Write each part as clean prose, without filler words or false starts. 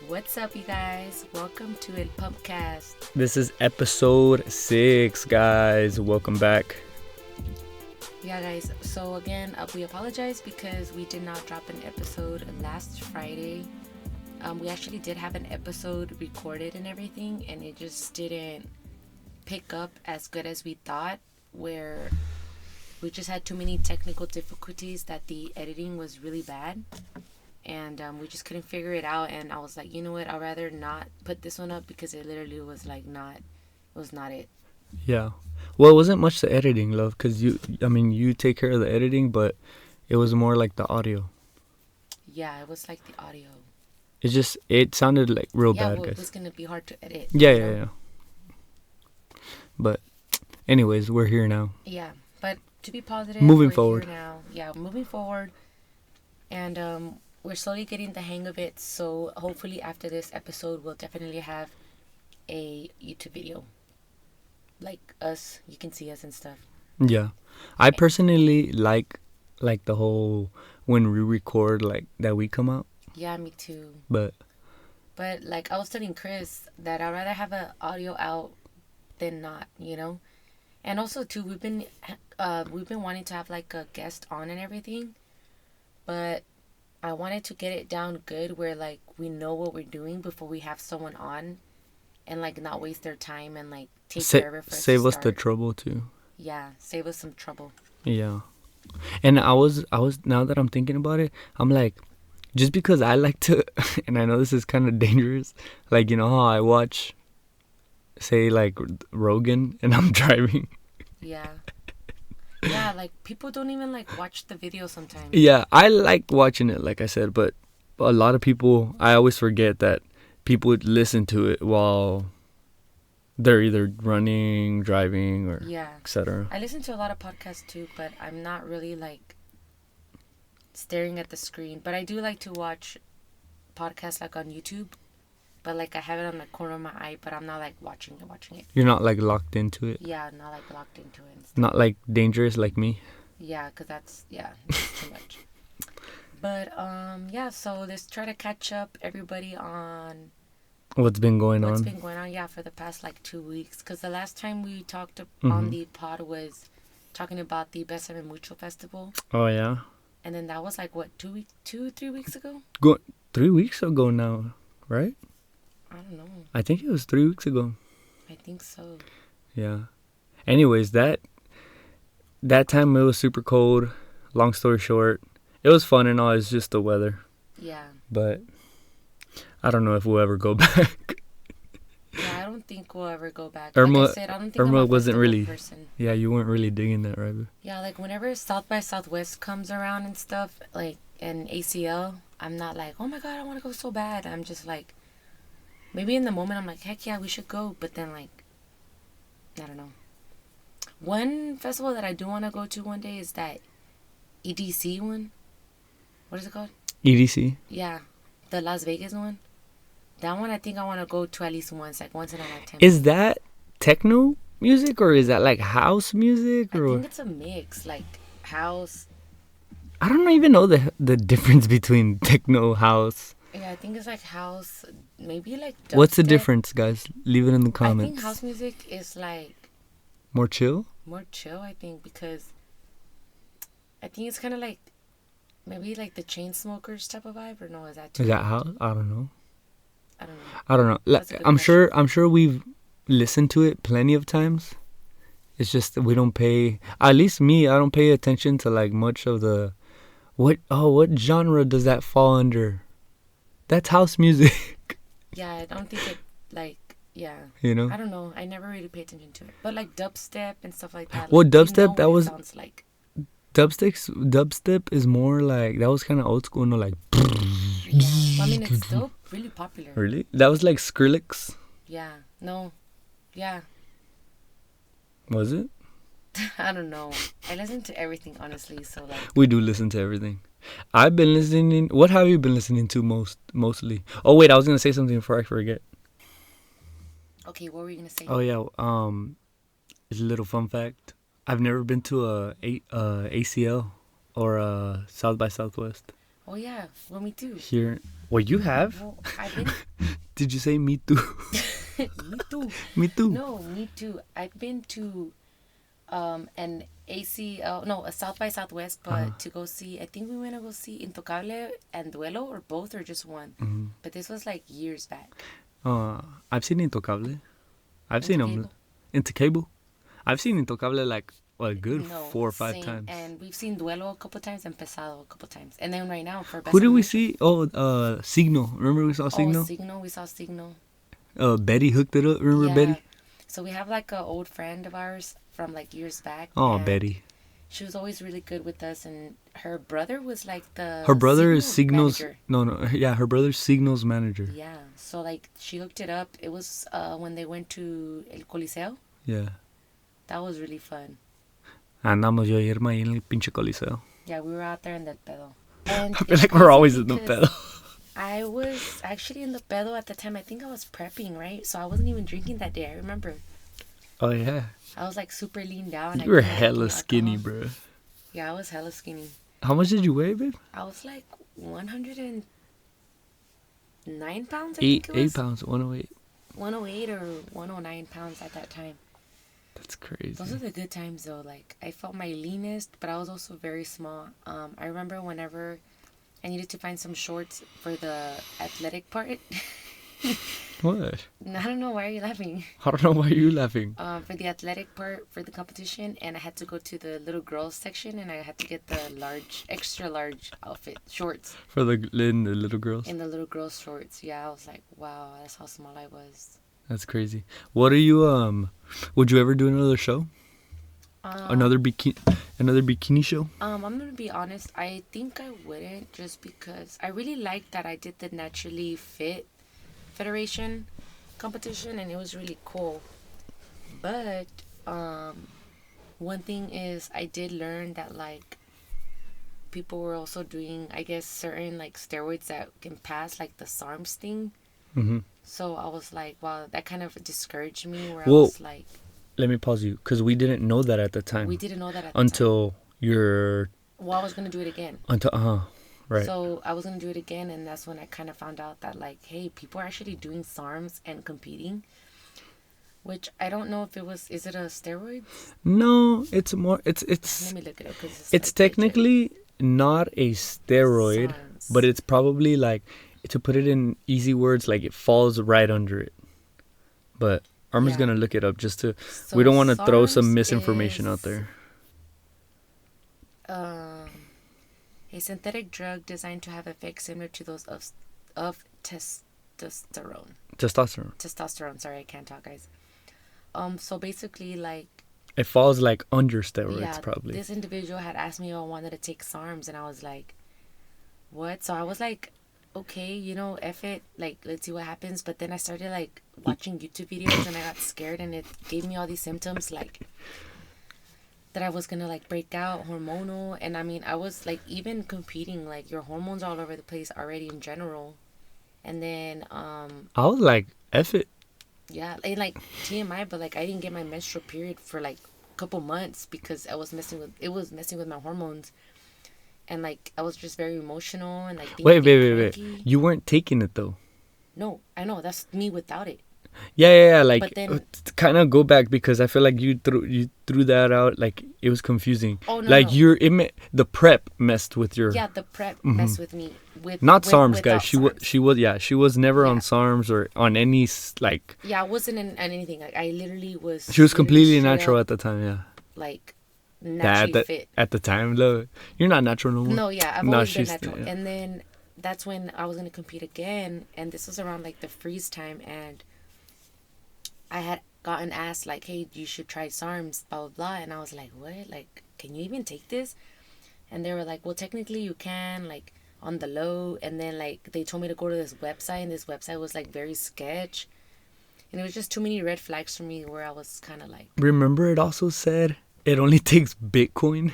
What's up, you guys? Welcome to El Pumpcast. This is episode 6, guys. Welcome back. Yeah, guys. So again, we apologize because we did not drop an episode last Friday. We actually did have an episode recorded and everything, and it just didn't pick up as good as we thought, where we just had too many technical difficulties that the editing was really bad. And we just couldn't figure it out, and I was like, you know what, I'd rather not put this one up because it literally was like not it. Yeah. Well, it wasn't much the editing, love, because you take care of the editing, but it was more like the audio. Yeah, it was like the audio. It sounded like real bad, well, guys. it was going to be hard to edit. Yeah. But anyways, we're here now. Yeah, but to be positive, moving we're forward. Here now. Yeah, moving forward. And we're slowly getting the hang of it, so hopefully after this episode, we'll definitely have a YouTube video. Like us, you can see us and stuff. Yeah. I personally like the whole when we record, like, that we come out. Yeah, me too. But like I was telling Chris that I'd rather have an audio out than not, you know? And also too, we've been wanting to have like a guest on and everything, but I wanted to get it down good where like we know what we're doing before we have someone on, and like not waste their time and like take care of it for save us the trouble too. Yeah, save us some trouble. Yeah. And I was now that I'm thinking about it, I'm like, just because I like to and I know this is kind of dangerous, like, you know how I watch, say, like, Rogan and I'm driving. Yeah. Yeah, like, people don't even, like, watch the video sometimes. Yeah, I like watching it, like I said, but a lot of people, I always forget that people would listen to it while they're either running, driving, or etc. I listen to a lot of podcasts, too, but I'm not really, like, staring at the screen. But I do like to watch podcasts, like, on YouTube. But, like, I have it on the corner of my eye, but I'm not, like, watching it. You're not, like, locked into it? Yeah, not, like, locked into it. And stuff. Not, like, dangerous like me? Yeah, because that's too much. But, yeah, so let's try to catch up everybody on what's been going on, yeah, for the past, like, 2 weeks. Because the last time we talked on the pod was talking about the Besame Mucho Festival. Oh, yeah? And then that was, like, what, 3 weeks ago? 3 weeks ago now, right? I don't know. I think it was 3 weeks ago. I think so. Yeah. Anyways, that time it was super cold. Long story short, it was fun and all. It's just the weather. Yeah. But I don't know if we'll ever go back. Yeah, I don't think we'll ever go back. Irma, like I said, I don't think Irma I'm a wasn't really person. Yeah, you weren't really digging that, right? Yeah, like whenever South by Southwest comes around and stuff, like, and ACL, I'm not like, oh my god, I want to go so bad. I'm just like, maybe in the moment I'm like, heck yeah, we should go. But then, like, I don't know. One festival that I do want to go to one day is that EDC one. What is it called? EDC? Yeah, the Las Vegas one. That one I think I want to go to at least once, like once in a lifetime. Is that techno music or is that like house music? Or I think it's a mix, like house. I don't even know the difference between techno, house. Yeah, I think it's like house, maybe like dubstep. What's the difference, guys? Leave it in the comments. I think house music is like more chill, I think, because I think it's kind of like maybe like the Chainsmokers type of vibe, or no, is that too? Is that house? I don't know. I don't know. Like, I'm sure we've listened to it plenty of times. It's just that we don't pay, at least me, I don't pay attention to like much of the what genre does that fall under? That's house music. Yeah, I don't think it, like, yeah. You know? I don't know. I never really pay attention to it. But like dubstep and stuff like that. Well, like, dubstep, that was sounds like. Dubstep is more like, that was kind of old school, no, like. Yeah. Well, I mean, it's still really popular. Really? That was like Skrillex? Yeah. No. Yeah. Was it? I don't know. I listen to everything, honestly, so like. We do listen to everything. I've been listening. What have you been listening to mostly? Oh wait, I was gonna say something before I forget. Okay, what were you gonna say? Oh yeah. It's a little fun fact. I've never been to a ACL or a South by Southwest. Oh yeah, well me too. Here, What, you have? Well, I've been. Did you say me too? Me too. Me too. No, me too. I've been to an ACL, no, a South by Southwest, but to go see, I think we went to go see Intocable and Duelo, or both, or just one. Mm-hmm. But this was like years back. I've seen Intocable. I've seen Intocable? them. Intocable. I've seen Intocable like a good No, 4 or 5 same. times. And we've seen Duelo a couple times and Pesado a couple times. And then right now for Best Who did we Commercial- see? Oh, Signal. Remember we saw Signal? Oh, Signal. We saw Signal. Betty hooked it up. Remember Yeah. Betty? So we have like an old friend of ours from like years back. Oh, and Betty. She was always really good with us, and her brother was like the Her brother is Signal's. manager. No. Yeah, her brother's Signal's manager. Yeah. So like she looked it up. It was when they went to El Coliseo. Yeah. That was really fun. Andamos yo y Irma ahí en el pinche coliseo. Yeah, we were out there in the pedo. And I feel like we're always in the pedo. I was actually in the pedo at the time. I think I was prepping, right? So I wasn't even drinking that day. I remember. Oh, yeah. I was like super lean down. You were hella skinny, bro. Yeah, I was hella skinny. How much did you weigh, babe? I was like 109 pounds, I Eight think it was. pounds, 108. 108 or 109 pounds at that time. That's crazy. Those are the good times though. Like I felt my leanest, but I was also very small. I remember whenever I needed to find some shorts for the athletic part. What? I don't know, why are you laughing? I don't know why you're laughing. For the athletic part for the competition, and I had to go to the little girls section, and I had to get the extra large outfit shorts. For the little girls? In the little girls shorts. Yeah, I was like, wow, that's how small I was. That's crazy. What are you, would you ever do another show? Another bikini show? I'm gonna be honest, I think I wouldn't, just because I really liked that I did the Naturally Fit Federation competition, and it was really cool. But one thing is, I did learn that like people were also doing, I guess, certain like steroids that can pass like the SARMs thing. Mm-hmm. So I was like, wow, that kind of discouraged me, where Whoa. I was like, Let me pause you, because we didn't know that at the time. we didn't know that at the until time. you're... Well, I was gonna do it again. Right. So I was gonna do it again, and that's when I kind of found out that like, hey, people are actually doing SARMs and competing. Which I don't know if it was. Is it a steroid? No, it's more. It's. Let me look it up, because It's like technically not a steroid, SARMs. but it's probably like, to put it in easy words, like it falls right under it. But Irma's Yeah. gonna look it up just to. So We don't want to throw some SARMs misinformation is, out there. A synthetic drug designed to have effects similar to those of testosterone. Testosterone. Sorry, I can't talk, guys. So basically, like, It falls like under steroids, yeah, probably. this individual had asked me if I wanted to take SARMs, and I was like, what? So I was like, okay, F it, like, let's see what happens. But then I started like watching YouTube videos, and I got scared, and it gave me all these symptoms, like that I was gonna like break out, hormonal. And I mean, I was like, even competing, like, your hormones all over the place already in general. And then I was like, F it. yeah, and like TMI, but like I didn't get my menstrual period for like a couple months, because it was messing with my hormones. And like I was just very emotional, and like Wait. cranky. You weren't taking it though. No, I know, that's me without it. Yeah. Like, But then- kind of go back, because I feel like you threw that out. Like, it was confusing. Oh, no, like no. the prep messed with your. Yeah, the prep messed with me. Not with, SARMs, without guys. She was never on Yeah. SARMs or on any like. Yeah, I wasn't in anything. Like I literally was. She was completely straight natural up, at the time. Yeah. like naturally fit. At the time, though, you're not natural no more. No, yeah, I've No, always been she's- natural. yeah. And then that's when I was gonna compete again, and this was around like the freeze time, and I had gotten asked like, hey, you should try SARMs, blah blah blah, and I was like, what? Like, can you even take this? And they were like, well, technically you can, like, on the low. And then like they told me to go to this website, and this website was like very sketch, and it was just too many red flags for me, where I was kind of like, Remember, it also said it only takes Bitcoin.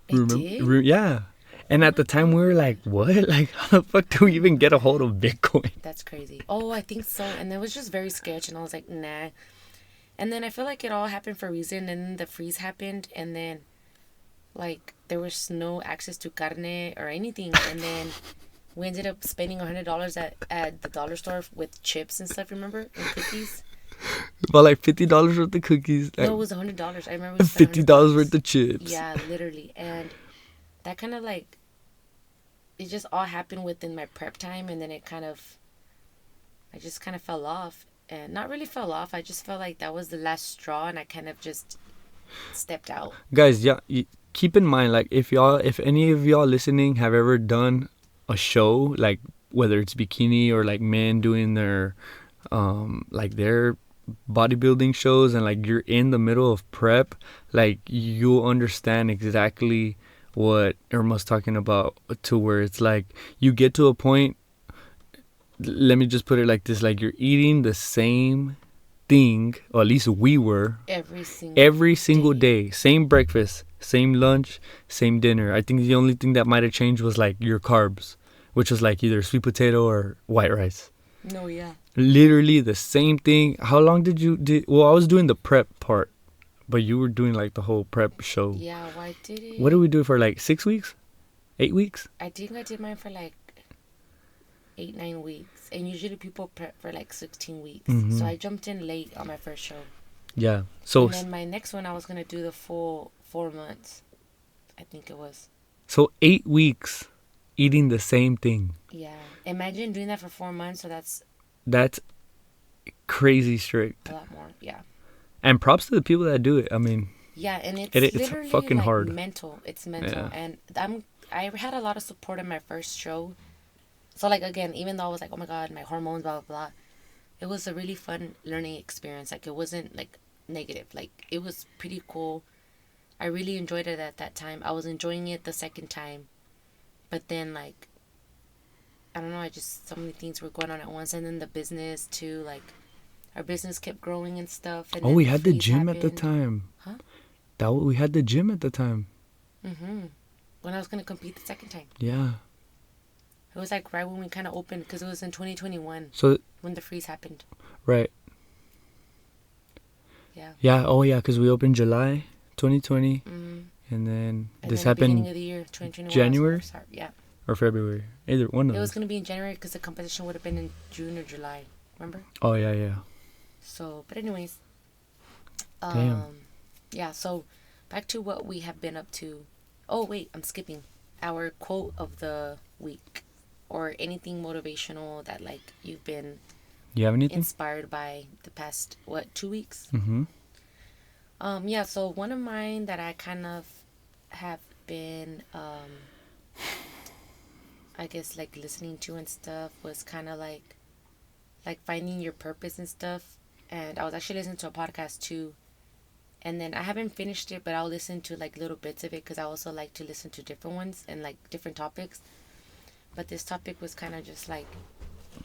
it did? Yeah. And at the time, we were like, what? Like, how the fuck do we even get a hold of Bitcoin? That's crazy. Oh, I think so. And it was just very sketch, and I was like, nah. And then I feel like it all happened for a reason, and then the freeze happened, and then like there was no access to carne or anything, and then We ended up spending $100 at the dollar store with chips and stuff, remember? And cookies. About like $50 worth of cookies. No, it was $100. I remember we spent $50 worth of chips. Yeah, literally. And that kind of like, it just all happened within my prep time, and then I just kind of fell off. And not really fell off, I just felt like that was the last straw, and I kind of just stepped out. Guys, yeah, keep in mind, like, if any of y'all listening have ever done a show, like whether it's bikini or like men doing their like their bodybuilding shows, and like you're in the middle of prep, like you'll understand exactly what Irma's talking about, to where it's like you get to a point, let me just put it like this, like you're eating the same thing, or at least we were, every single day. Same breakfast, same lunch, same dinner. I think the only thing that might have changed was like your carbs, which was like either sweet potato or white rice. No, yeah. Literally the same thing. How long did you well, I was doing the prep part, but you were doing like the whole prep show. Yeah, well, I did it. What did we do for like 6 weeks? 8 weeks? I think I did mine for like 8-9 weeks, and usually people prep for like 16 weeks. Mm-hmm. So I jumped in late on my first show. Yeah. So and then my next one, I was gonna do the full 4 months, I think it was. So 8 weeks eating the same thing. Yeah, imagine doing that for 4 months. So that's crazy strict. A lot more. Yeah. And props to the people that do it. I mean, yeah, and it's literally fucking like hard. Mental. It's mental, Yeah. and I had a lot of support in my first show. So like, again, even though I was like, oh my god, my hormones, blah blah blah, it was a really fun learning experience. Like, it wasn't like negative. Like, it was pretty cool. I really enjoyed it at that time. I was enjoying it the second time, but then like, I don't know, I just, so many things were going on at once, and then the business too, like our business kept growing and stuff. And we had the gym at the time. Huh? We had the gym at the time. Mhm. When I was gonna compete the second time. Yeah. It was like right when we kind of opened, because it was in 2021. So when the freeze happened. Right. Yeah. Yeah. Oh yeah, because we opened July 2020, and then this happened beginning of the year 2021. January. Yeah. Or February. Either one of them. It was gonna be in January because the competition would have been in June or July. Remember? Oh yeah, yeah. So, but anyways. Damn. Yeah. So, back to what we have been up to. Oh wait, I'm skipping. Our quote of the week, or anything motivational that like you've been. You have anything? Inspired by the past 2 weeks? Mm-hmm. Yeah. So one of mine that I kind of have been I guess like listening to and stuff was kind of like finding your purpose and stuff. And I was actually listening to a podcast too, and then I haven't finished it, but I'll listen to like little bits of it, because I also like to listen to different ones and like different topics. But this topic was kind of just like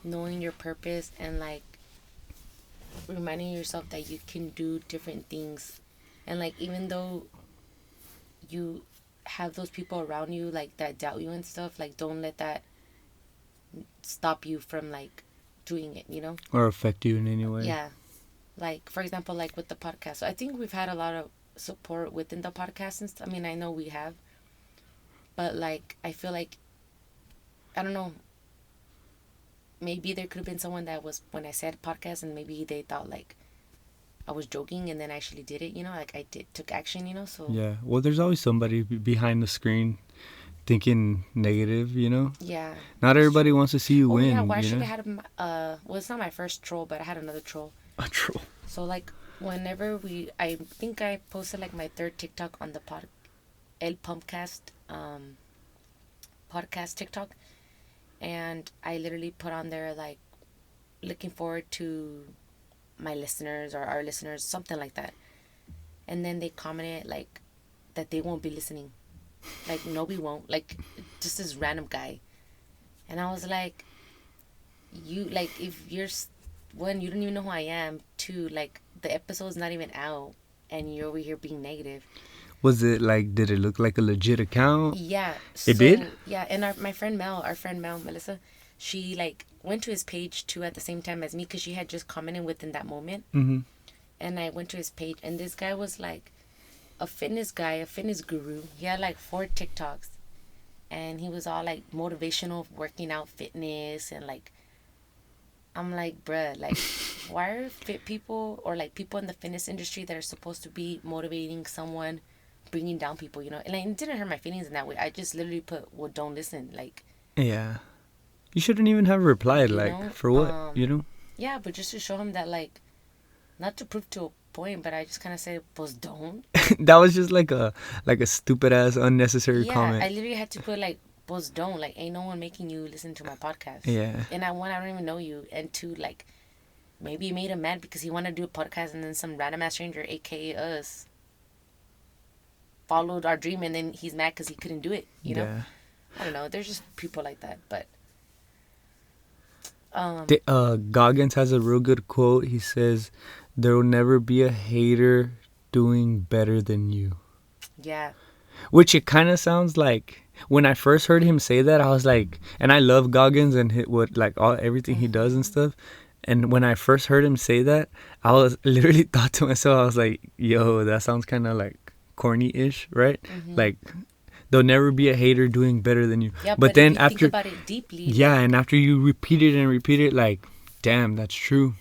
knowing your purpose, and like reminding yourself that you can do different things, and like even though you have those people around you like that doubt you and stuff, like don't let that stop you from like doing it, you know, or affect you in any way. Yeah, like for example, like with the podcast, so I think we've had a lot of support within the podcast and stuff. I mean, I know we have, but like I feel like, I don't know, maybe there could have been someone that was, when I said podcast, and maybe they thought like I was joking, and then I actually did it, you know, like I took action, you know. So yeah, well, there's always somebody behind the screen thinking negative, you know. Yeah, not everybody wants to see you win. Yeah, well, I should know? have had well, it's not my first troll, but I had another troll. A troll. So like whenever I think I posted like my third TikTok on the El Pumpcast podcast TikTok, and I literally put on there like looking forward to my listeners or our listeners, something like that. And then they commented like that they won't be listening. Like, no, we won't. Like, just this random guy. And I was like, you, like, if you're, one, you don't even know who I am. Two, like, the episode's not even out, and you're over here being negative. Was it like, did it look like a legit account? Yeah. It did? Yeah, and our friend Mel, Melissa, she, like, went to his page, too, at the same time as me, because she had just commented within that moment. Mm-hmm. And I went to his page, and this guy was, like, a fitness guy, a fitness guru. He had, like, 4 TikToks. and he was all like motivational, working out, fitness, and like I'm like, bruh, like, why are fit people or like people in the fitness industry that are supposed to be motivating someone, bringing down people, you know? And like, it didn't hurt my feelings in that way. I just literally put, well, don't listen, like, Yeah. You shouldn't even have replied, you like, know? for what, you know? Yeah, but just to show him that, like, not to prove to a point, but I just kind of said, pues don't. That was just like a stupid ass unnecessary Yeah, I comment. literally had to put, like, pues don't. Like, ain't no one making you listen to my podcast. Yeah. And one, I don't even know you. And two, like, maybe you made him mad because he wanted to do a podcast and then some random ass stranger, aka us, followed our dream and then he's mad because he couldn't do it, you know? Yeah. I don't know. There's just people like that. But, Goggins has a real good quote. He says, "There will never be a hater doing better than you." yeah. Which it kind of sounds like when I first heard him say that, I was like, and I love Goggins and what like everything he does and stuff. And when I first heard him say that, I was literally thought to myself, I was like, "Yo, that sounds kind of like corny-ish, right?" Like, there'll never be a hater doing better than you. Yeah, But but then if you after, think about it deeply, yeah, and after you repeat it and repeat it, like, damn, that's true.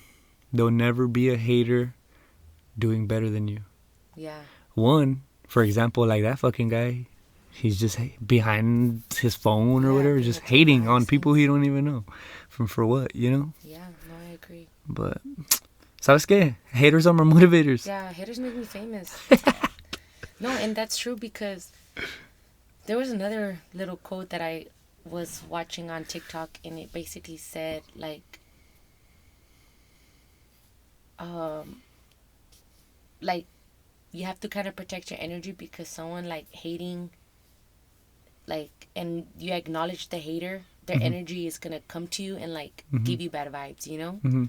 There'll never be a hater doing better than you. yeah. One, for example, like that fucking guy, he's just behind his phone or Yeah, whatever, being just a total hating on nonsense. people he don't even know. For what, you know? Yeah, no, I agree. But, ¿sabes qué? Haters are my motivators. Yeah, haters make me famous. No, and that's true because there was another little quote that I was watching on TikTok and it basically said like like you have to kind of protect your energy because someone like hating like and you acknowledge the hater, their energy is gonna come to you and like give you bad vibes, you know?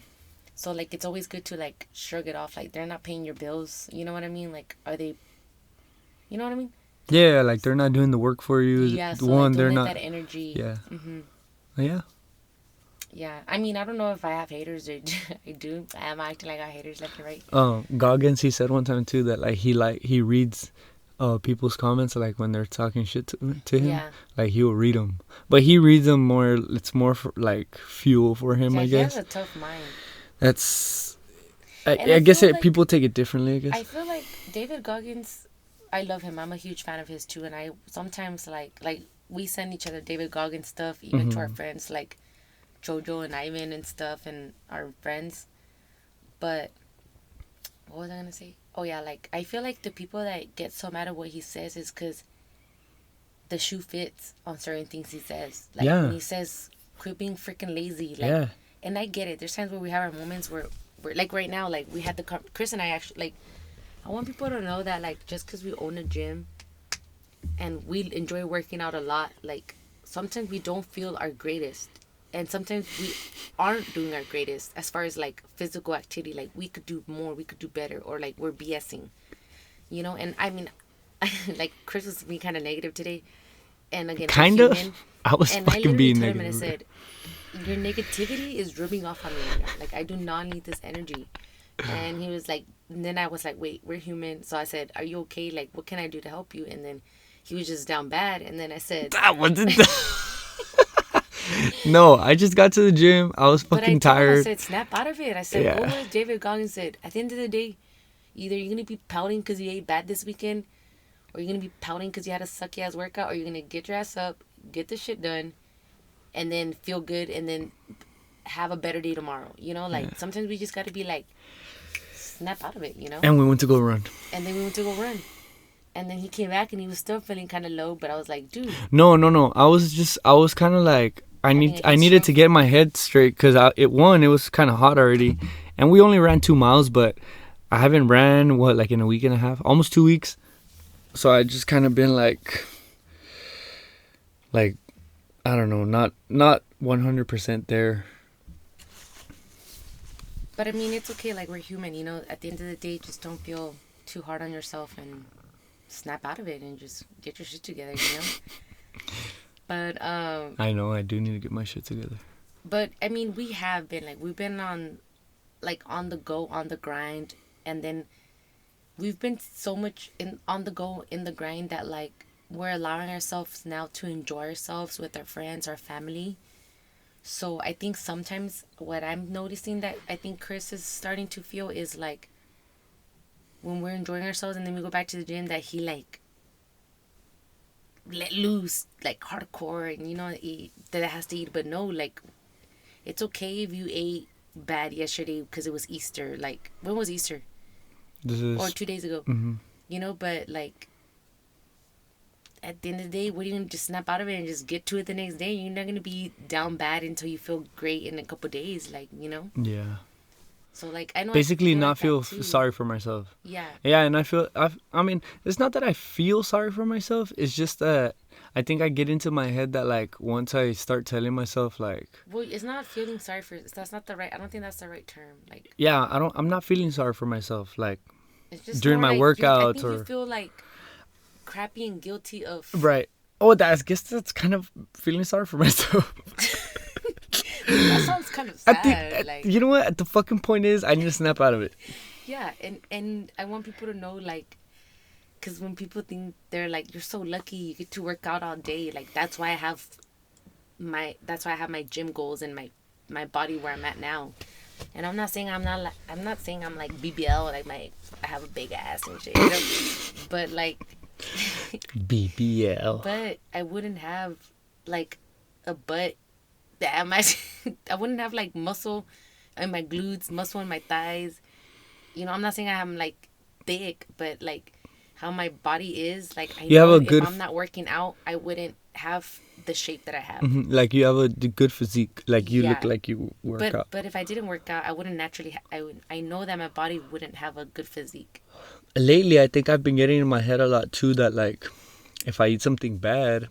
So like it's always good to like shrug it off, like they're not paying your bills, you know what I mean? Like are they, you know what I mean? Yeah, like they're not doing the work for you. Yeah, so One, like they're don't let not. that energy. Yeah. Yeah. Yeah, I mean I don't know if I have haters or I do. I am acting like I have haters left and right. Goggins, he said one time too that like he reads people's comments like when they're talking shit to him. Yeah. Like he'll read them, but he reads them more. It's more for, like fuel for him, Yeah, I he guess. has a tough mind. That's. And I guess feel like, people take it differently. I guess. I feel like David Goggins, I love him. I'm a huge fan of his too, and I sometimes like we send each other David Goggins stuff, even to our friends like Jojo and Ivan and stuff, and our friends. But what was I gonna say? Oh yeah, like I feel like the people that get so mad at what he says is because the shoe fits on certain things he says. Like when he says, "Quit being freaking lazy." Like, Yeah. and I get it. There's times where we have our moments where we're like right now, like we had Chris and I actually like. I want people to know that like just because we own a gym and we enjoy working out a lot, like sometimes we don't feel our greatest, and sometimes we aren't doing our greatest as far as like physical activity. Like we could do more, we could do better, or like we're BSing, you know. And I mean, like Chris was being kind of negative today, and again, Kind we're of. human. I was And I fucking literally being told him and I negative. said, your negativity is rubbing off on me right now. Like I do not need this energy. And he was like, and then I was like, wait, we're human. So I said, are you okay? Like, what can I do to help you? And then he was just down bad. And then I said, That wasn't. No, I just got to the gym. I was but I fucking told him, I tired. said, snap out of it. I said, Yeah. what was David Goggins said? At the end of the day, either you're going to be pouting because you ate bad this weekend, or you're going to be pouting because you had a sucky ass workout, or you're going to get your ass up, get the shit done, and then feel good, and then have a better day tomorrow. You know, like sometimes we just got to be like, snap out of it, you know? And we went to go run. And then we went to go run. And then he came back and he was still feeling kind of low, but I was like, dude. No. I was kind of like, I needed to get my head straight because it was kind of hot already, and we only ran 2 miles, but I haven't ran like in a week and a half, almost 2 weeks. So I just kind of been like I don't know, not 100% there. But I mean, it's okay. Like, we're human, you know? At the end of the day, just don't feel too hard on yourself and snap out of it and just get your shit together, you know? But, I know, I do need to get my shit together. But, I mean, we have been, like, we've been on the go, on the grind. And then we've been so much on the go, in the grind that, like, we're allowing ourselves now to enjoy ourselves with our friends, our family. So I think sometimes what I'm noticing that I think Chris is starting to feel is like when we're enjoying ourselves and then we go back to the gym that he like let loose like hardcore and eat that it has to eat. But no, like it's okay if you ate bad yesterday because it was Easter. Like when was Easter? This Or is. 2 days ago. Mm-hmm. But like at the end of the day, what are you gonna just snap out of it and just get to it the next day? You're not gonna be down bad until you feel great in a couple days, Yeah. So like I know I Basically, feel not like feel that too. sorry for myself. Yeah. Yeah, and I mean, it's not that I feel sorry for myself. It's just that I think I get into my head that like once I start telling myself like, Well, it's not feeling sorry for. That's not the right. I don't think that's the right term. Like yeah, I'm not feeling sorry for myself like it's just during more my like I workouts think you or feel like crappy and guilty of. right. Oh, I guess that's kind of feeling sorry for myself. That sounds kind of I think sad. Like you know what the fucking point is. I need to snap out of it. yeah, and I want people to know like. Because when people think they're like, you're so lucky you get to work out all day, like that's why I have my gym goals and my body where I'm at now. And I'm not saying I'm saying I'm like BBL, like I have a big ass and shit, but like BBL. but I wouldn't have like a butt that I wouldn't have like muscle in my glutes, muscle in my thighs. I'm not saying I'm like thick, but like how my body is, like I You have know a if good I'm not working out, I wouldn't have the shape that I have. like you have a good physique. Like you look Yeah, like you work out. but if I didn't work out, I wouldn't naturally. I know that my body wouldn't have a good physique. Lately, I think I've been getting in my head a lot too that like if I eat something bad,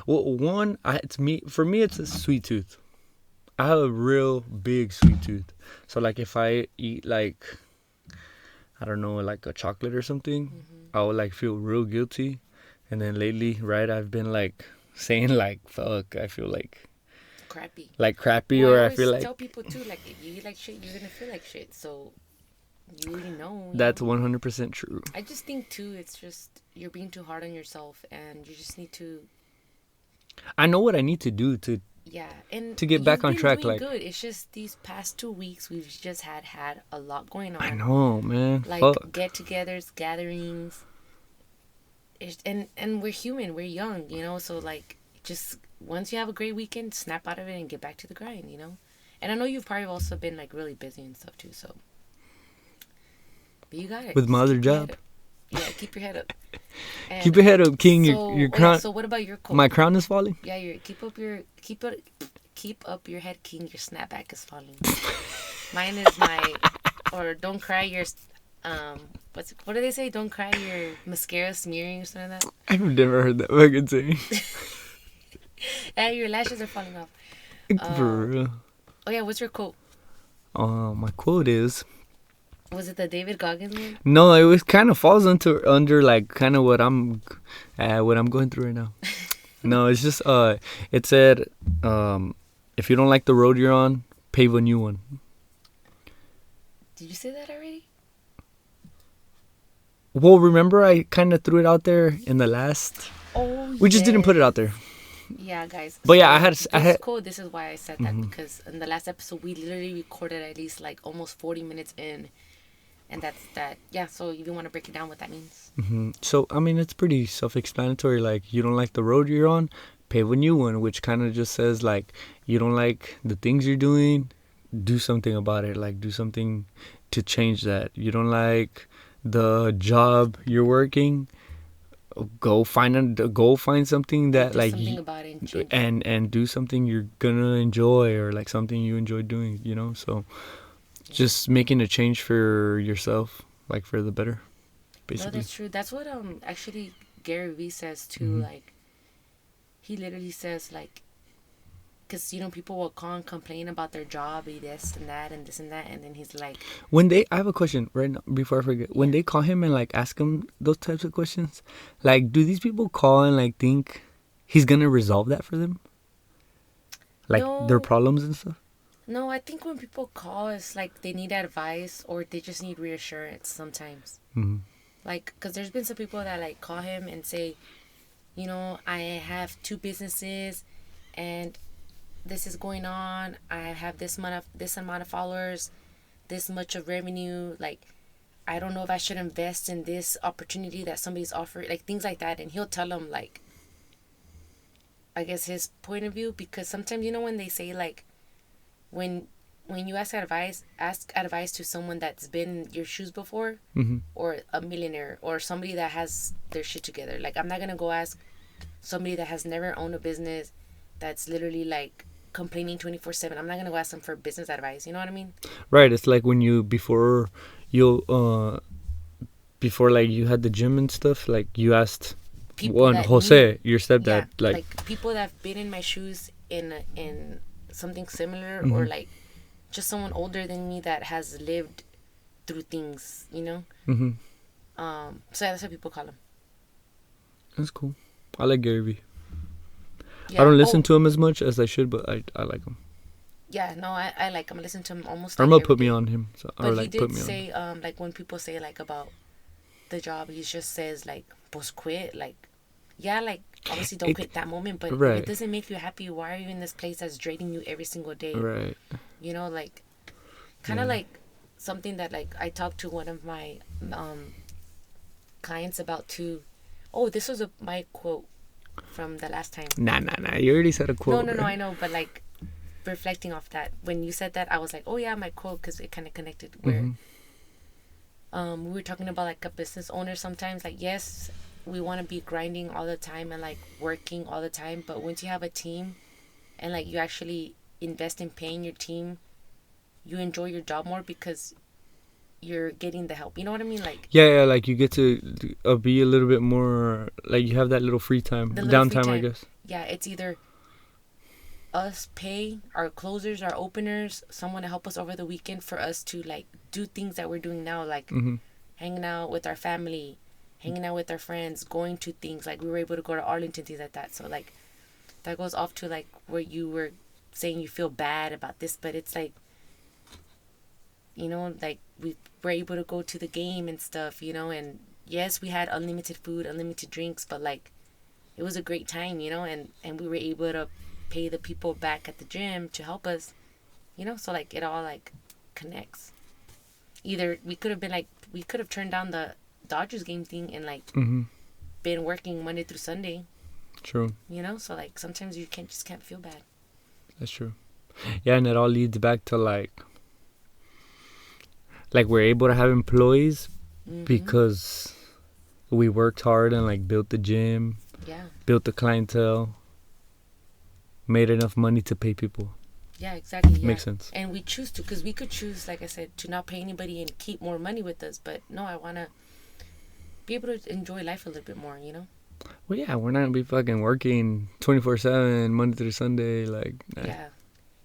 well, one, it's me. For me, it's a sweet tooth. I have a real big sweet tooth. So like if I eat like I don't know like a chocolate or something, I would like feel real guilty. And then lately, right, I've been like saying like fuck, I feel Crappy. like crappy Well, I or I always feel like tell people too, like if you eat like shit, you're gonna feel like shit. So you already know. that's 100% true. I just think too, it's just you're being too hard on yourself, and you just need to. I know what I need to do Yeah, and to get back on you've been track. doing Like good. It's just these past 2 weeks we've just had a lot going on. I know, man. Like Fuck. get-togethers, gatherings. And we're human, we're young, So like, just once you have a great weekend, snap out of it and get back to the grind, And I know you've probably also been like really busy and stuff too. So, but you got it. With my Just other keep your job. head up. Yeah, keep your head up. And Keep your head up, King. so, Your crown. so what about your coat? My crown is falling. Yeah, keep up your head, King. Your snapback is falling. Mine is or don't cry your what do they say? Don't cry your mascara smearing or something like that. I've never heard that fucking saying. And your lashes are falling off. For real. Oh yeah, what's your quote? My quote is. Was it the David Goggins one? No, it was kind of falls under like kind of what I'm going through right now. No, it's just it said if you don't like the road you're on, pave a new one. Did you say that already? Well, remember I kind of threw it out there in the last. Oh, we just didn't put it out there. Yeah, guys. But yeah, this quote. This is why I said that because in the last episode we literally recorded at least like almost 40 minutes in. And that's that. Yeah, so if you want to break it down what that means. Mm-hmm. So, I mean, it's pretty self-explanatory. Like, you don't like the road you're on, pave a new one, which kind of just says, like, you don't like the things you're doing, do something about it. Like, do something to change that. You don't like the job you're working, go find something that, do like, something about it and change it. and do something you're gonna enjoy or, like, something you enjoy doing, So... just making a change for yourself, like for the better, basically. No, that's true. That's what actually Gary Vee says too. Like, he literally says like, because people will call and complain about their job, this and that, and this and that, and then he's like, I have a question right now before I forget. When they call him and like ask him those types of questions, like, do these people call and like think he's gonna resolve that for them, like their problems and stuff? No, I think when people call, it's like they need advice or they just need reassurance sometimes. Mm-hmm. Like, because there's been some people that like call him and say, you know, I have 2 businesses and this is going on. I have this amount of followers, this much of revenue. Like, I don't know if I should invest in this opportunity that somebody's offering, like things like that. And he'll tell them, like, I guess his point of view, because sometimes, you know, when they say, like, when you ask advice to someone that's been in your shoes before, Mm-hmm. or a millionaire or somebody that has their shit together. Like, I'm not gonna go ask somebody that has never owned a business, that's literally like complaining 24/7. I'm not gonna go ask them for business advice. You know what I mean? Right. It's like when you you before like you had the gym and stuff. Like you asked People one that knew, Jose, your stepdad, yeah, like. like people that have been in my shoes in something similar, or Mm-hmm. like just someone older than me that has lived through things. You know? Mm-hmm. So that's what people call them. That's cool. I like Gary Vee. I Yeah. don't listen Oh, to him as much as I should, but I like him. yeah. No, I like him. I listen to him almost like Irma every put me day. on him, so, or But he like put did me on. say, like when people say like about the job, he just says like, "Pues quit." Like, yeah, like obviously don't It, quit that moment. But if right, it doesn't make you happy, why are you in this place that's draining you every single day? right, You know, like kind yeah. of like something that like I talked to one of my clients about too. Oh, this was my quote from the last time. Nah. You already said a No, quote, no, no. right? I know, but like reflecting off that, when you said that, I was like, oh yeah, my quote, because it kind of connected. Where we were talking about like a business owner sometimes, like, yes, we want to be grinding all the time and like working all the time, but once you have a team and like you actually invest in paying your team, you enjoy your job more because you're getting the help. You know what I mean? Like Yeah, like you get to be a little bit more, like you have that little free time, the little free downtime, I time. guess. Yeah, it's either us pay our closers, our openers, someone to help us over the weekend for us to like do things that we're doing now, like Mm-hmm. hanging out with our family, hanging out with our friends, going to things like we were able to go to Arlington, things like that. So like that goes off to like where you were saying you feel bad about this, but it's like, you know, like we were able to go to the game and stuff, you know, and yes, we had unlimited food, unlimited drinks, but like it was a great time, you know, and we were able to pay the people back at the gym to help us, you know, so like it all like connects. Either we could have turned down the Dodgers game thing and like Mm-hmm. been working Monday through Sunday, True. you know, so like sometimes you can't feel bad. That's true. Yeah, and it all leads back to like we're able to have employees because we worked hard and like built the gym, Yeah, built the clientele, made enough money to pay people. yeah, exactly. Yeah. Makes sense. And we choose to, because we could choose, like I said, to not pay anybody and keep more money with us, but no, I want to be able to enjoy life a little bit more, you know. Well, yeah, we're not gonna be fucking working 24/7 Monday through Sunday, like. Yeah.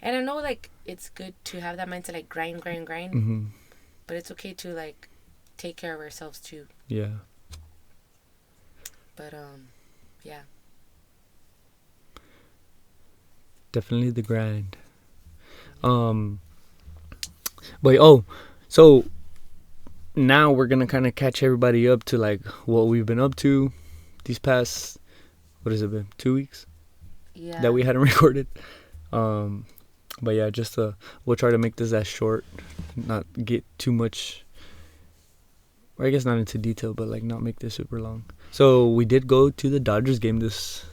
And I know like it's good to have that mindset, like grind, Mm-hmm. but it's okay to like take care of ourselves too. Yeah. But yeah. Definitely the grind. But so now we're gonna kind of catch everybody up to like what we've been up to these past, what has it been, 2 weeks Yeah. that we hadn't recorded. But yeah, just we'll try to make this as short, not get too much, or I guess not into detail, but like not make this super long. So we did go to the Dodgers game this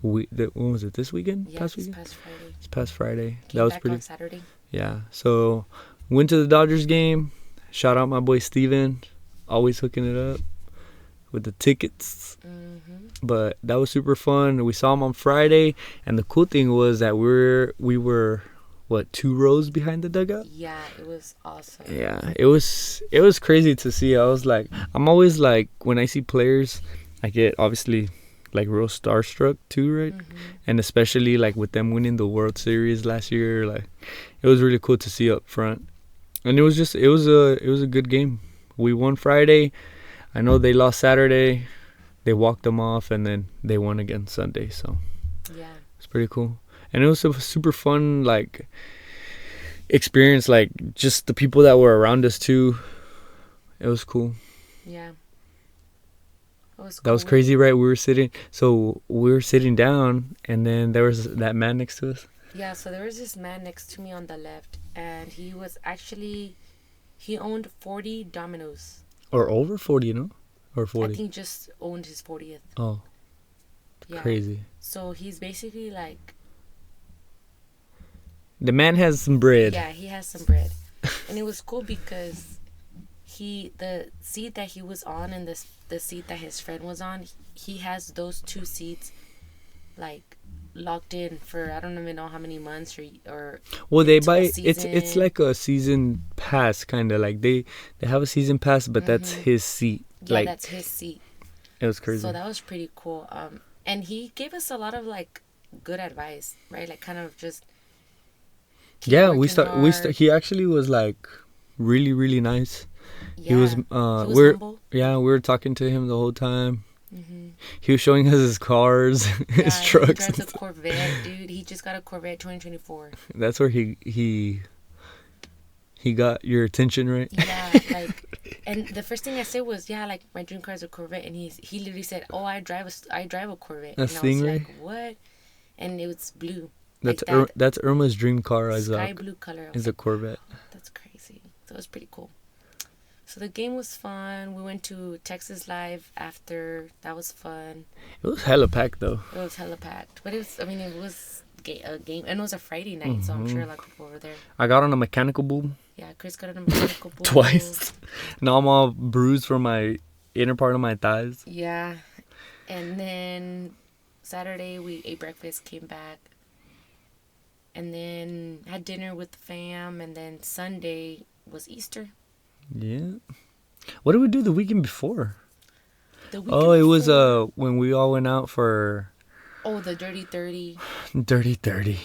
week. When was it? This weekend? Yeah, Past this weekend? past Friday. This past Friday. Came That was back pretty. on Saturday. Yeah. So went to the Dodgers game. Shout out my boy Steven. Always hooking it up with the tickets. But that was super fun. We saw him on Friday, and the cool thing was that we were what, 2 rows behind the dugout? Yeah, it was awesome. Yeah, it was crazy to see. I was like, I'm always like, when I see players, I get obviously like real starstruck too, right? And especially like with them winning the World Series last year, like it was really cool to see up front. And it was a good game. We won Friday. I know they lost Saturday. They walked them off, and then they won again Sunday. So Yeah. it's pretty cool. And it was a super fun like experience. Like just the people that were around us too. It was cool. Yeah. It was That was cool. crazy, right? We were sitting down, and then there was that man next to us. Yeah, so there was this man next to me on the left, and he owned 40 Dominoes. Or over 40, you know? Or I 40. think just owned his 40th. Oh, Yeah. crazy. So he's basically like, The man has some bread. yeah, he has some bread. And it was cool because the seat that he was on and the seat that his friend was on, he has those two seats like locked in for I don't even know how many months or Well, they to a buy it's season. like a season pass, kind of like they have a season pass, but that's his seat. Yeah, Like, that's his seat. it was crazy. So that was pretty cool. And he gave us a lot of like good advice, right? Like kind of just keep Yeah, working hard. he actually was like really really nice. Yeah, He was he was we're humble. yeah, we were talking to him the whole time. Mm-hmm. He was showing us his cars, his Yeah, he trucks. drives a Corvette, dude. He just got a Corvette 2024. That's where he got your attention, right? Yeah, like, and the first thing I said was, yeah, like my dream car is a Corvette, and he literally said, oh, I drive a Corvette, A and I was Stingray? like, what? And it was blue, like That's Irma's dream car sky blue color. I was is a like, Corvette. that's crazy. So it was pretty cool. So the game was fun. We went to Texas Live after. That was fun. It was hella packed though. It was hella packed, but it was a game, and it was a Friday night, so I'm sure a lot of people were there. I got on a mechanical bull Yeah, Chris got on a mechanical bull twice. Now I'm all bruised from my inner part of my thighs. Yeah, and then Saturday we ate breakfast, came back, and then had dinner with the fam, and then Sunday was Easter. Yeah. What did we do the weekend before? The Oh, it was before- when we all went out for oh, the Dirty 30. Dirty 30.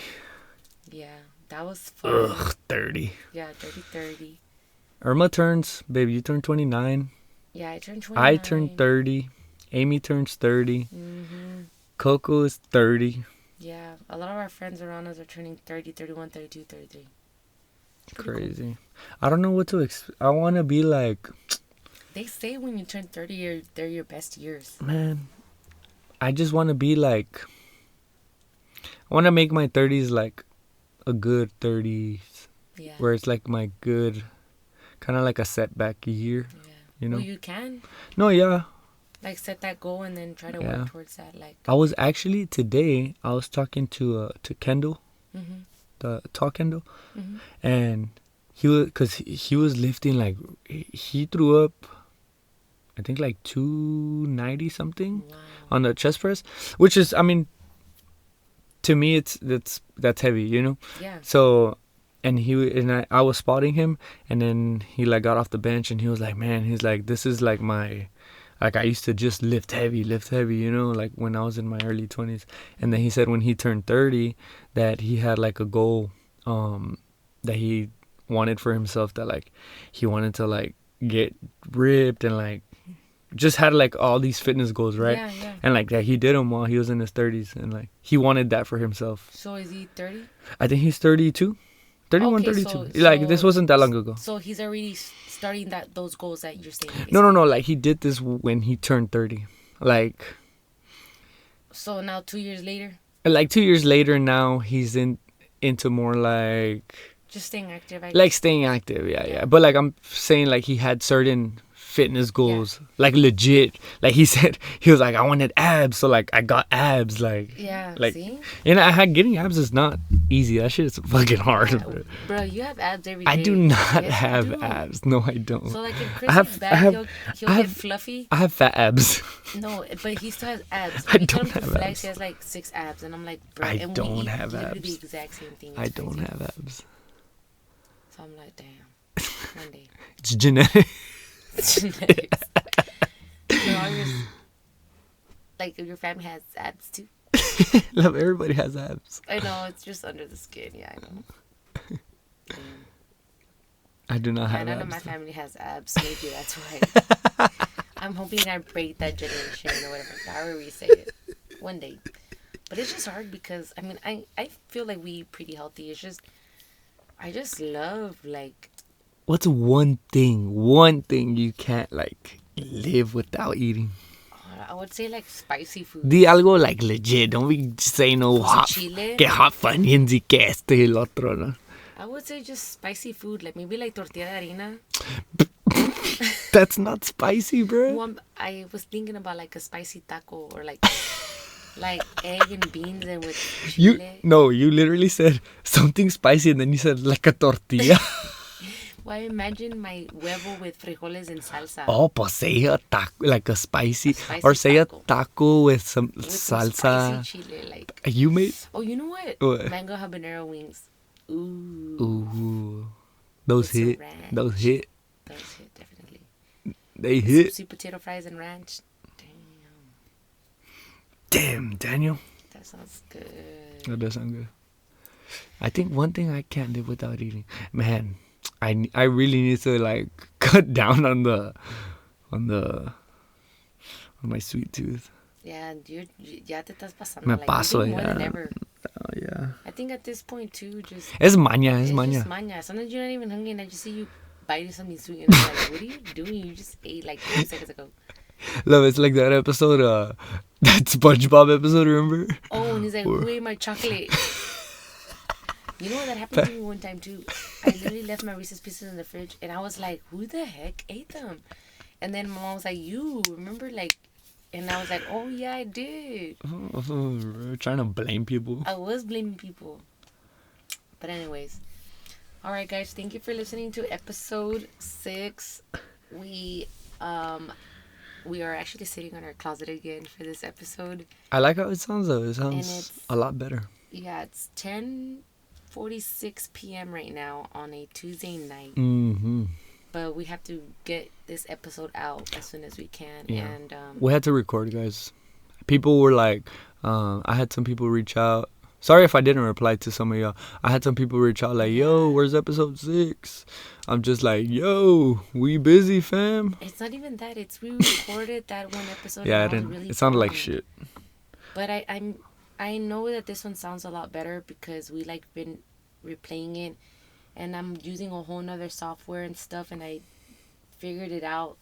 Yeah, that was fun. Ugh, 30. Yeah, Dirty 30. Irma turns, baby, you turned 29. Yeah, I turned 29. I turned 30. Amy turns 30. Mm-hmm. Coco is 30. Yeah, a lot of our friends around us are turning 30, 31, 32, 33. Pretty Crazy. cool. I don't know what to I want to be like, They say when you turn 30, they're your best years. man, I just want to be like, I want to make my 30s like a good 30s, Yeah. where it's like my good, kind of like a setback year, Yeah. you know? Well, you can No, yeah. like set that goal and then try to Yeah. work towards that. Like, I was actually today, I was talking to Kendall, mm-hmm. the tall Kendall, Mm-hmm. and because he was lifting like, he threw up, I think like 290 something Wow. on the chest press, which is, I mean, to me that's heavy, you know. Yeah. So, and I was spotting him, and then he like got off the bench, and he was like, man, he's like, this is like my, like I used to just lift heavy, you know, like when I was in my early 20s. And then he said when he turned 30 that he had like a goal that he wanted for himself, that like he wanted to like get ripped and like just had like all these fitness goals, right? Yeah, yeah. And like that he did them while he was in his 30s, and like he wanted that for himself. So is he 30? I think he's 32, 31, Okay, 32. Like this wasn't that long ago. So he's already starting those goals that you're saying. No. Like he did this when he turned 30. Like So now 2 years later, 2 years later, now he's into more like just staying active. like staying active. Yeah. But like I'm saying, like he had certain fitness goals, like legit. Like he said, he was like, I wanted abs, so like I got abs. Like Yeah. like, See? and getting abs is not easy. That shit is fucking hard. Yeah, bro, you have abs every day. I do not Yes, you have do. abs. No, I don't. So like in I Chris's have- back, I have- he'll I get have- fluffy. I have fat abs. No, but he still has abs. I When you tell don't him to have flex, abs. he has like 6 abs, and I'm like, bro, I and we don't eat have literally abs. the exact same thing. I It's don't crazy. have abs. So I'm like, damn. One day. It's genetic. Genetics. No, I was like, your family has abs too. Love, everybody has abs. I know, it's just under the skin. Yeah, I know. Damn. I do not Yeah, have none of my abs. family has abs. Maybe that's why. I'm hoping I break that generation or whatever, however we say it, one day. But it's just hard because, I mean, I feel like we eat pretty healthy. It's just, I just love, like, What's one thing you can't like live without eating? I would say like spicy food. Di algo like legit. Don't be saying no hot. Chile. Que hot funyuns y que esto y el otro, no? I would say just spicy food, like maybe like tortilla de harina. That's not spicy, bro. Well, I was thinking about like a spicy taco or like egg and beans and with chile. You literally said something spicy and then you said like a tortilla. Well, I imagine my huevo with frijoles and salsa. Oh, pues say a taco, like a spicy or say taco. a taco with some With salsa. some spicy chile, like. You made. Oh, you know what? What? Mango habanero wings. Ooh. Ooh, those With some hit. ranch. Those hit. Those hit, definitely. They With hit. some sweet potato fries and ranch. Damn, Daniel. That sounds good. That does sound good. I think one thing I can't live without eating, man. I really need to like cut down on my sweet tooth. Yeah, ya te estás pasando. Me like, paso, you're doing more than yeah. ever. Oh yeah. I think at this point too, just Es maña, es it's maña. just maña. Sometimes you're not even hungry, and I just see you biting something sweet, and I'm like, "What are you doing? You just ate like 30 seconds ago." Love, it's like that episode, that SpongeBob episode, remember? Oh, and he's like, "Who ate my chocolate?" You know what, that happened to me one time too. I literally left my Reese's Pieces in the fridge, and I was like, "Who the heck ate them?" And then my mom was like, "You remember like?" And I was like, "Oh yeah, I did." We're trying to blame people. I was blaming people. But anyways, all right, guys, thank you for listening to episode 6. We are actually sitting on our closet again for this episode. I like how it sounds though. It sounds it's- a lot better. Yeah, it's 10:46 p.m. right now on a Tuesday night. Mm-hmm. But we have to get this episode out as soon as we can. Yeah. And We had to record, guys. People were like, I had some people reach out. Sorry if I didn't reply to some of y'all. I had some people reach out like, yo, where's episode 6? I'm just like, yo, we busy, fam. it's not even that. It's we recorded that one episode. Yeah, and that was really it sounded like fun. shit. But I know that this one sounds a lot better because we like been replaying it, and I'm using a whole nother software and stuff, and I figured it out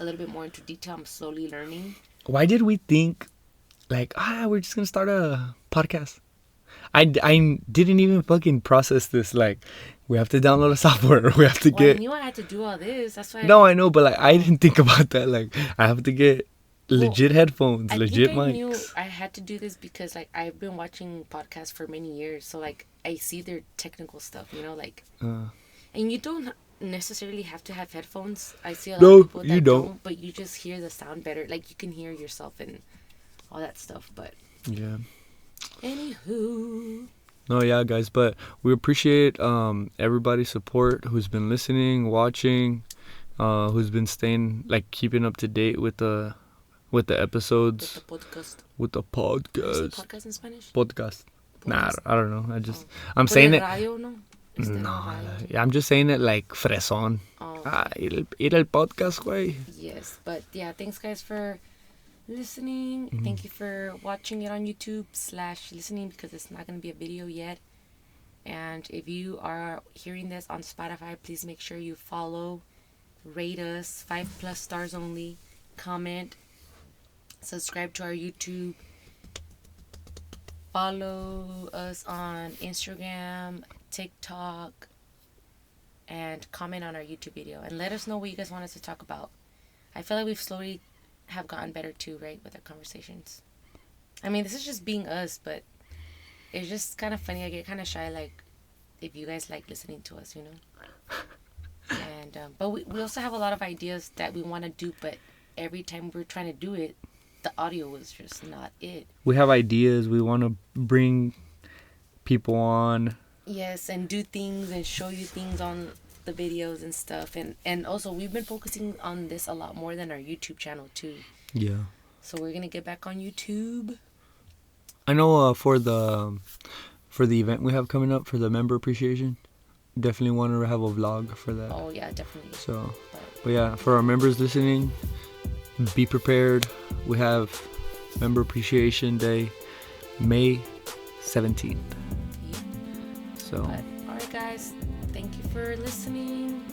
a little bit more into detail. I'm slowly learning. Why did we think, like, we're just going to start a podcast? I didn't even fucking process this. Like, we have to download a software. We have to Well, get... I knew I had to do all this. That's why. No, I know, but like, I didn't think about that. Like, I have to get legit headphones, legit think I mics. knew I had to do this because like I've been watching podcasts for many years, so like I see their technical stuff, you know, like. And you don't necessarily have to have headphones. I see a lot of people that you don't. but you just hear the sound better. Like you can hear yourself and all that stuff. But Yeah. anywho, No, yeah, guys, but we appreciate everybody's support who's been listening, watching, who's been staying, like, keeping up to date with the episodes, with the Is it podcast. podcast in Spanish? Podcast. Nah, Podcast. I don't know. I'm saying it. Radio, no? Is there No, radio? yeah, I'm just saying it like fresón. Oh, Ir el podcast, güey. yes, but yeah, thanks guys for listening. Mm-hmm. Thank you for watching it on YouTube / listening because it's not going to be a video yet. And if you are hearing this on Spotify, please make sure you follow, rate us 5+ stars only, comment, subscribe to our YouTube, follow us on Instagram, TikTok, and comment on our YouTube video and let us know what you guys want us to talk about. I feel like we've slowly have gotten better too, right, with our conversations. I mean, this is just being us, but it's just kind of funny. I get kind of shy, like, if you guys like listening to us, you know. And but we also have a lot of ideas that we want to do, but every time we're trying to do it, the audio was just not it. We have ideas. We want to bring people on. Yes, and do things and show you things on the videos and stuff. And also, we've been focusing on this a lot more than our YouTube channel, too. Yeah. So we're going to get back on YouTube. I know for the event we have coming up for the member appreciation, definitely want to have a vlog for that. Oh, yeah, definitely. So, but yeah, for our members listening, be prepared. We have Member Appreciation Day, May 17th. Yeah. So, But, all right, guys. Thank you for listening.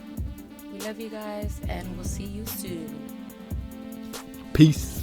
We love you guys, and we'll see you soon. peace.